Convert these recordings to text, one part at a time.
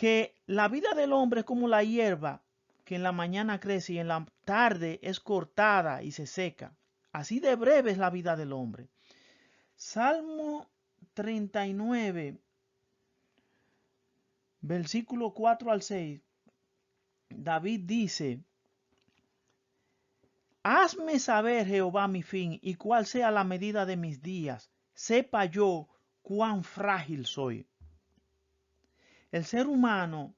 que la vida del hombre es como la hierba que en la mañana crece y en la tarde es cortada y se seca. Así de breve es la vida del hombre. Salmo 39, versículo 4 al 6, David dice: Hazme saber, Jehová, mi fin y cuál sea la medida de mis días. Sepa yo cuán frágil soy. El ser humano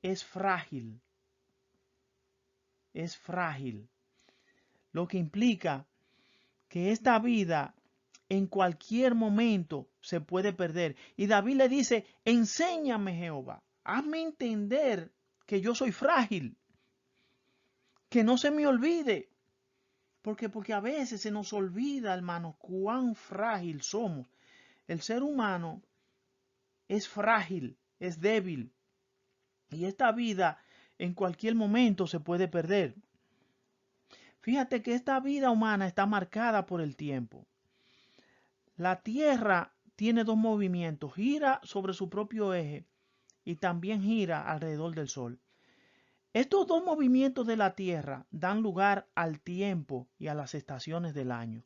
es frágil, es frágil, lo que implica que esta vida en cualquier momento se puede perder. Y David le dice: enséñame, Jehová, hazme entender que yo soy frágil, que no se me olvide. Porque a veces se nos olvida, hermano, cuán frágil somos. El ser humano es frágil, es débil. Y esta vida en cualquier momento se puede perder. Fíjate que esta vida humana está marcada por el tiempo. La Tierra tiene dos movimientos: gira sobre su propio eje y también gira alrededor del Sol. Estos dos movimientos de la Tierra dan lugar al tiempo y a las estaciones del año.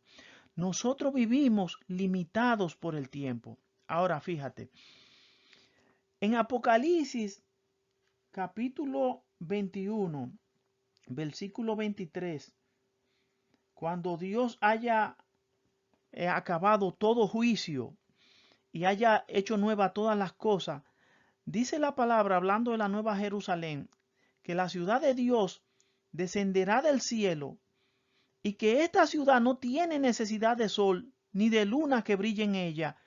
Nosotros vivimos limitados por el tiempo. Ahora fíjate, en Apocalipsis capítulo 21, versículo 23, cuando Dios haya acabado todo juicio y haya hecho nueva todas las cosas, dice la palabra, hablando de la nueva Jerusalén, que la ciudad de Dios descenderá del cielo y que esta ciudad no tiene necesidad de sol ni de luna que brille en ella,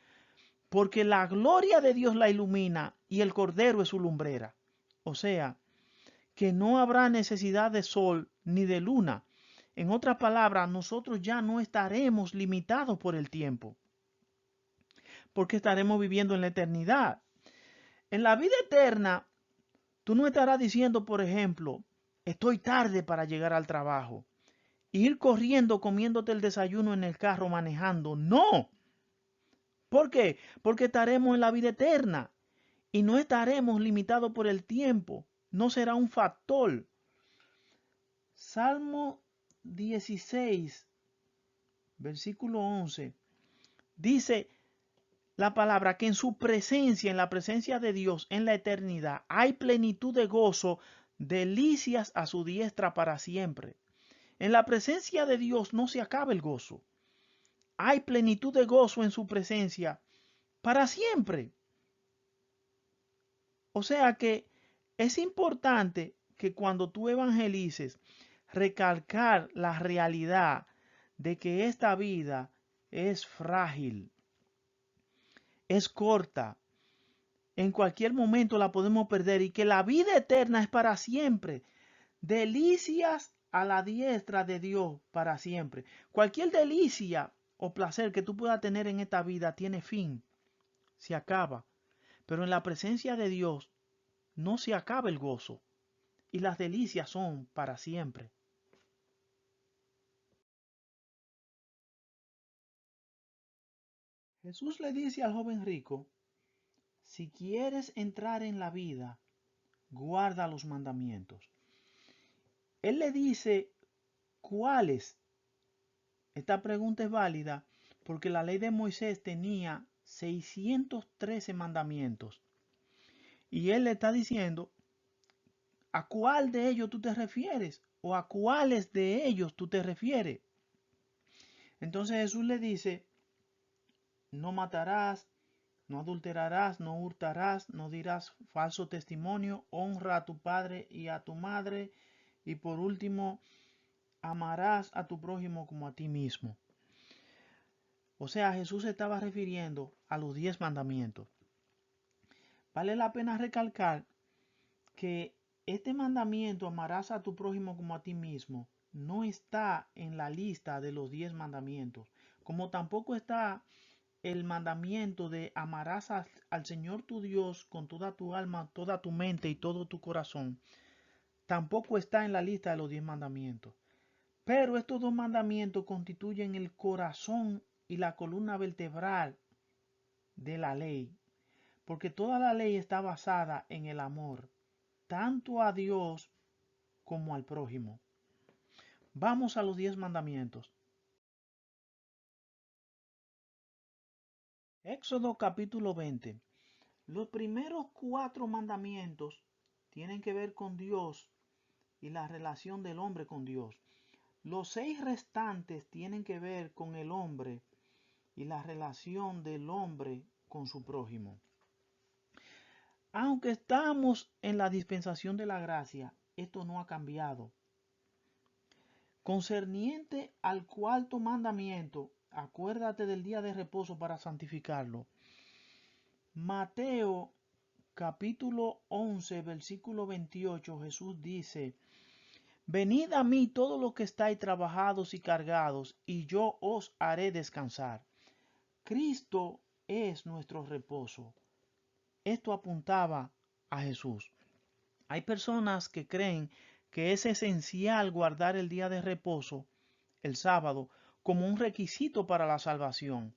porque la gloria de Dios la ilumina y el Cordero es su lumbrera. O sea, que no habrá necesidad de sol ni de luna. En otras palabras, nosotros ya no estaremos limitados por el tiempo, porque estaremos viviendo en la eternidad. En la vida eterna, tú no estarás diciendo, por ejemplo, estoy tarde para llegar al trabajo, ir corriendo comiéndote el desayuno en el carro manejando. No. ¿Por qué? Porque estaremos en la vida eterna y no estaremos limitados por el tiempo. No será un factor. Salmo 16, versículo 11, dice la palabra que en su presencia, en la presencia de Dios, en la eternidad, hay plenitud de gozo, delicias a su diestra para siempre. En la presencia de Dios no se acaba el gozo. Hay plenitud de gozo en su presencia para siempre. O sea que es importante que cuando tú evangelices, recalcar la realidad de que esta vida es frágil, es corta, en cualquier momento la podemos perder y que la vida eterna es para siempre. Delicias a la diestra de Dios para siempre. Cualquier delicia o placer que tú puedas tener en esta vida tiene fin, se acaba. Pero en la presencia de Dios no se acaba el gozo y las delicias son para siempre. Jesús le dice al joven rico: si quieres entrar en la vida, guarda los mandamientos. Él le dice cuáles. Esta pregunta es válida porque la ley de Moisés tenía 613 mandamientos. Y él le está diciendo a cuál de ellos tú te refieres o a cuáles de ellos tú te refieres. Entonces Jesús le dice: no matarás, no adulterarás, no hurtarás, no dirás falso testimonio, honra a tu padre y a tu madre, y por último, amarás a tu prójimo como a ti mismo. O sea, Jesús se estaba refiriendo a los 10 mandamientos. Vale la pena recalcar que este mandamiento, amarás a tu prójimo como a ti mismo, no está en la lista de los 10 mandamientos, como tampoco está el mandamiento de amarás al Señor tu Dios con toda tu alma, toda tu mente y todo tu corazón. Tampoco está en la lista de los 10 mandamientos. Pero estos dos mandamientos constituyen el corazón y la columna vertebral de la ley. porque toda la ley está basada en el amor, tanto a Dios como al prójimo. Vamos a los 10 mandamientos. Éxodo capítulo 20. Los primeros 4 mandamientos tienen que ver con Dios y la relación del hombre con Dios. Los 6 restantes tienen que ver con el hombre y la relación del hombre con su prójimo. Aunque estamos en la dispensación de la gracia, esto no ha cambiado. Concerniente al 4.º mandamiento, acuérdate del día de reposo para santificarlo. Mateo capítulo 11, versículo 28, Jesús dice: Venid a mí todos los que estáis trabajados y cargados, y yo os haré descansar. Cristo es nuestro reposo. Esto apuntaba a Jesús. Hay personas que creen que es esencial guardar el día de reposo, el sábado, como un requisito para la salvación.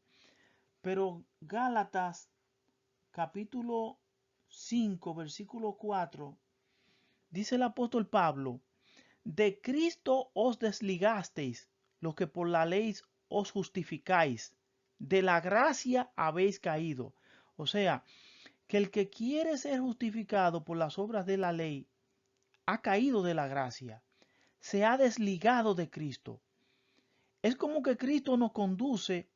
Pero Gálatas capítulo 5, versículo 4, dice el apóstol Pablo: De Cristo os desligasteis, los que por la ley os justificáis, de la gracia habéis caído. O sea, que el que quiere ser justificado por las obras de la ley ha caído de la gracia, se ha desligado de Cristo. Es como que Cristo nos conduce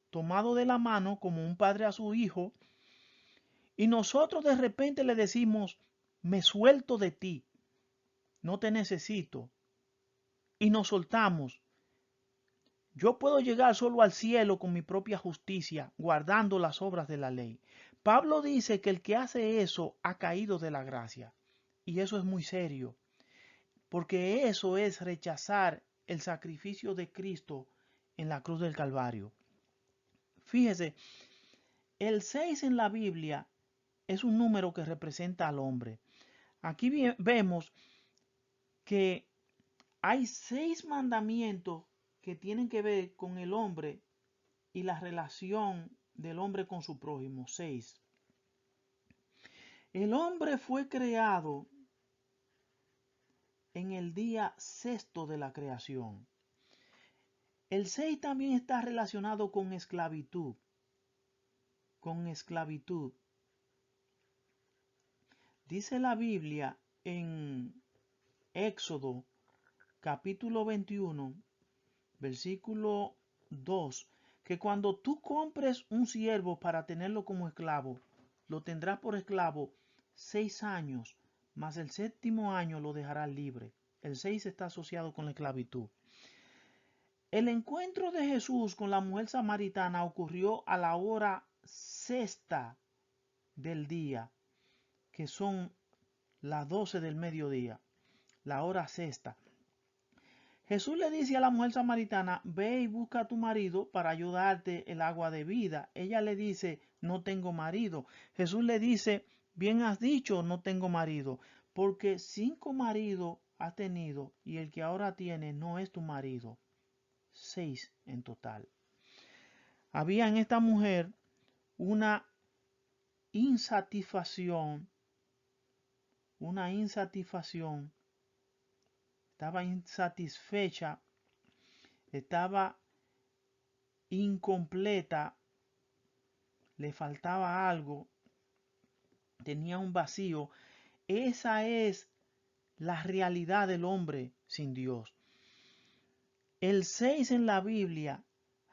tomado de la mano como un padre a su hijo, y nosotros de repente le decimos: me suelto de ti, no te necesito, y nos soltamos. Yo puedo llegar solo al cielo con mi propia justicia, guardando las obras de la ley. Pablo dice que el que hace eso ha caído de la gracia, y eso es muy serio, porque eso es rechazar el sacrificio de Cristo en la cruz del Calvario. Fíjese, el 6 en la Biblia es un número que representa al hombre. Aquí vemos que hay 6 mandamientos que tienen que ver con el hombre y la relación del hombre con su prójimo. 6. El hombre fue creado en el día sexto de la creación. El 6 también está relacionado con esclavitud. Con esclavitud. Dice la Biblia en Éxodo capítulo 21, versículo 2, que cuando tú compres un siervo para tenerlo como esclavo, lo tendrás por esclavo 6 años, mas el 7.º año lo dejarás libre. El 6 está asociado con la esclavitud. El encuentro de Jesús con la mujer samaritana ocurrió a la hora sexta del día, que son las 12 del mediodía, la hora sexta. Jesús le dice a la mujer samaritana: ve y busca a tu marido para ayudarte el agua de vida. Ella le dice: no tengo marido. Jesús le dice: bien has dicho, no tengo marido, porque 5 maridos has tenido y el que ahora tienes no es tu marido. 6 en total. Había en esta mujer una insatisfacción, estaba insatisfecha, estaba incompleta, le faltaba algo, tenía un vacío. Esa es la realidad del hombre sin Dios. El 6 en la Biblia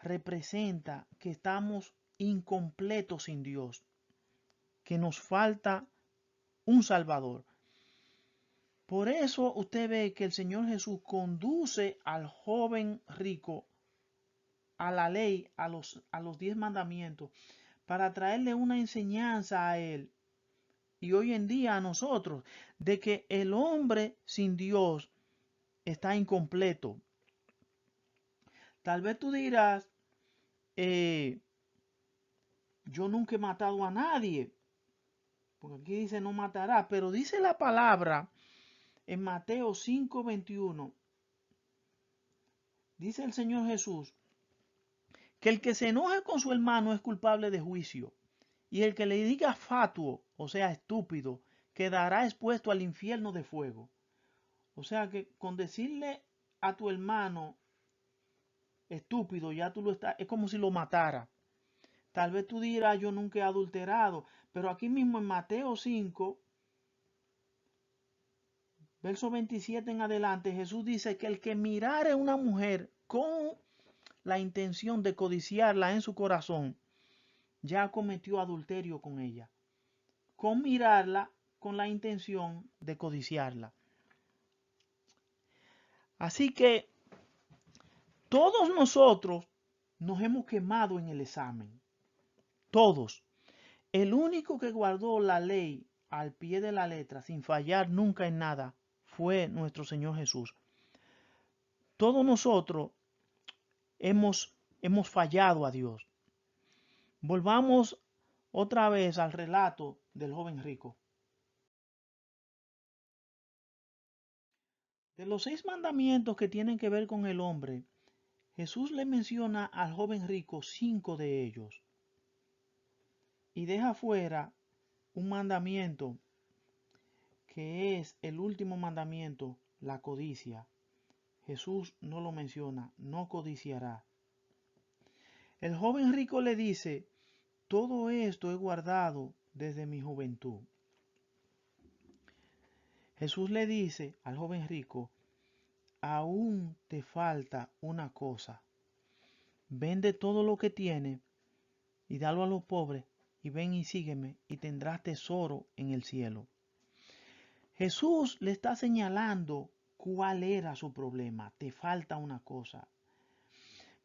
representa que estamos incompletos sin Dios, que nos falta un Salvador. Por eso usted ve que el Señor Jesús conduce al joven rico a la ley, a los 10 mandamientos, para traerle una enseñanza a él y hoy en día a nosotros, de que el hombre sin Dios está incompleto. Tal vez tú dirás: yo nunca he matado a nadie, porque aquí dice no matarás, pero dice la palabra en Mateo 5:21, dice el Señor Jesús que el que se enoje con su hermano es culpable de juicio. y el que le diga fatuo, o sea, estúpido, quedará expuesto al infierno de fuego. O sea que con decirle a tu hermano estúpido, ya tú lo estás, es como si lo matara. Tal vez tú dirás, yo nunca he adulterado, pero aquí mismo en Mateo 5, verso 27 en adelante, Jesús dice que el que mirare a una mujer con la intención de codiciarla en su corazón, ya cometió adulterio con ella. Con mirarla con la intención de codiciarla. Así que todos nosotros nos hemos quemado en el examen. Todos. El único que guardó la ley al pie de la letra, sin fallar nunca en nada, fue nuestro Señor Jesús. Todos nosotros hemos fallado a Dios. Volvamos otra vez al relato del joven rico. De los 6 mandamientos que tienen que ver con el hombre, Jesús le menciona al joven rico 5 de ellos y deja fuera un mandamiento que es el último mandamiento, la codicia. Jesús no lo menciona, no codiciará. El joven rico le dice, todo esto he guardado desde mi juventud. Jesús le dice al joven rico, aún te falta una cosa. Vende todo lo que tienes y dalo a los pobres y ven y sígueme y tendrás tesoro en el cielo. Jesús le está señalando cuál era su problema. Te falta una cosa.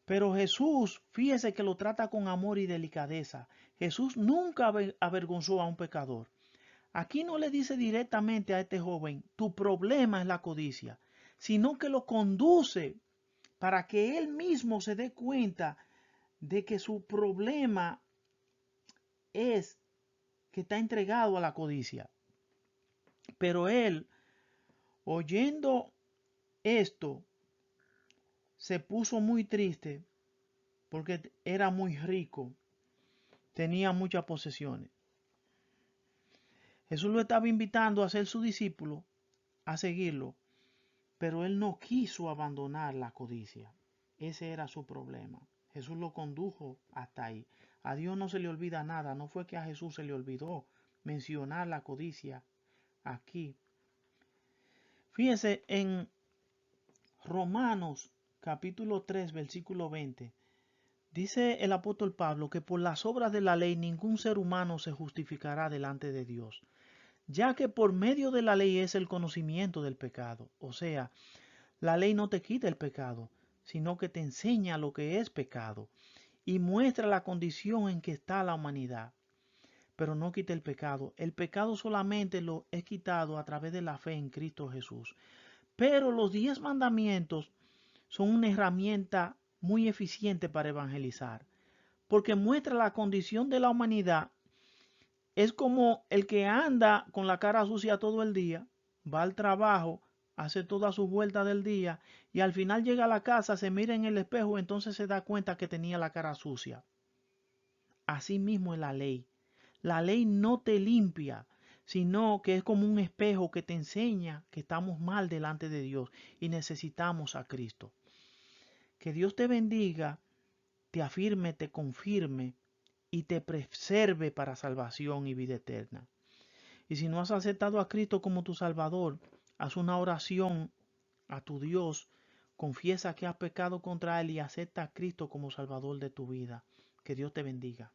Pero Jesús, fíjese que lo trata con amor y delicadeza. Jesús nunca avergonzó a un pecador. Aquí no le dice directamente a este joven, tu problema es la codicia, sino que lo conduce para que él mismo se dé cuenta de que su problema es que está entregado a la codicia. Pero él, oyendo esto, se puso muy triste porque era muy rico, tenía muchas posesiones. Jesús lo estaba invitando a ser su discípulo, a seguirlo, pero él no quiso abandonar la codicia. Ese era su problema. Jesús lo condujo hasta ahí. A Dios no se le olvida nada. No fue que a Jesús se le olvidó mencionar la codicia aquí. Fíjense en Romanos capítulo 3, versículo 20. Dice el apóstol Pablo que por las obras de la ley ningún ser humano se justificará delante de Dios, ya que por medio de la ley es el conocimiento del pecado. O sea, la ley no te quita el pecado, sino que te enseña lo que es pecado y muestra la condición en que está la humanidad, pero no quita el pecado. El pecado solamente lo es quitado a través de la fe en Cristo Jesús. Pero los 10 mandamientos son una herramienta muy eficiente para evangelizar, porque muestra la condición de la humanidad. Es como el que anda con la cara sucia todo el día, va al trabajo, hace todas sus vueltas del día y al final llega a la casa, se mira en el espejo, entonces se da cuenta que tenía la cara sucia. Así mismo es la ley. La ley no te limpia, sino que es como un espejo que te enseña que estamos mal delante de Dios y necesitamos a Cristo. Que Dios te bendiga, te afirme, te confirme y te preserve para salvación y vida eterna. Y si no has aceptado a Cristo como tu Salvador, haz una oración a tu Dios, confiesa que has pecado contra Él y acepta a Cristo como Salvador de tu vida. Que Dios te bendiga.